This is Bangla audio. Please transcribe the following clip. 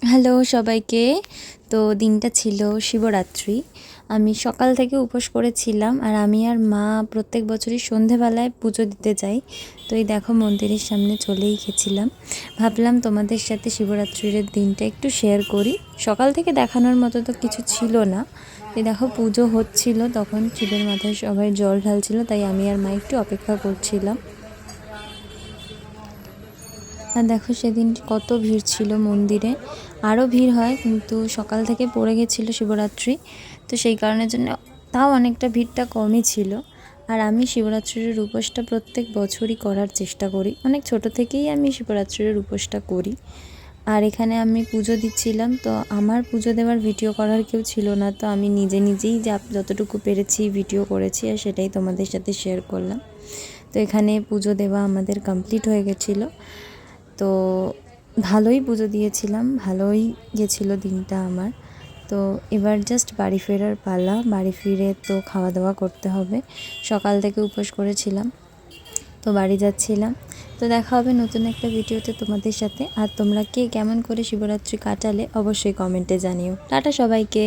হ্যালো সবাইকে। তো দিনটা ছিল শিবরাত্রি। আমি সকাল থেকে উপোস করেছিলাম, আর আমি আর মা প্রত্যেক বছরই সন্ধেবেলায় পুজো দিতে যাই। তো এই দেখো মন্দিরের সামনে চলেই গেছিলাম। ভাবলাম তোমাদের সাথে শিবরাত্রির দিনটা একটু শেয়ার করি। সকাল থেকে দেখানোর মতো তো কিছু ছিল না। এই দেখো পুজো হচ্ছিল, তখন শিবের মাথায় সবাই জল ঢালছিল, তাই আমি আর মা একটু অপেক্ষা করছিলাম। আর দেখো সেদিন কত ভিড় ছিল মন্দিরে। আরও ভিড় হয়, কিন্তু সকাল থেকে পড়ে গেছিলো শিবরাত্রি, তো সেই কারণের জন্য তাও অনেকটা ভিড়টা কমই ছিল। আর আমি শিবরাত্রির উপোসটা প্রত্যেক বছরই করার চেষ্টা করি, অনেক ছোট থেকেই আমি শিবরাত্রির উপোসটা করি। আর এখানে আমি পুজো দিচ্ছিলাম, তো আমার পুজো দেওয়ার ভিডিও করার কেউ ছিল না, তো আমি নিজেই যতটুকু পেরেছি ভিডিও করেছি, আর সেটাই তোমাদের সাথে শেয়ার করলাম। তো এখানে পুজো দেওয়া আমাদের কমপ্লিট হয়ে গেছিলো। তো ভালোই পুজো দিয়েছিলাম, ভালোই গেছিলো দিনটা আমার। তো এবার জাস্ট বাড়ি ফেরার পালা। বাড়ি ফিরে তো খাওয়া দাওয়া করতে হবে, সকাল থেকে উপোস করেছিলাম, তো বাড়ি যাচ্ছিলাম। তো দেখা হবে নতুন একটা ভিডিওতে তোমাদের সাথে। আর তোমরা কে কেমন করে শিবরাত্রি কাটালে অবশ্যই কমেন্টে জানিও। টাটা সবাইকে।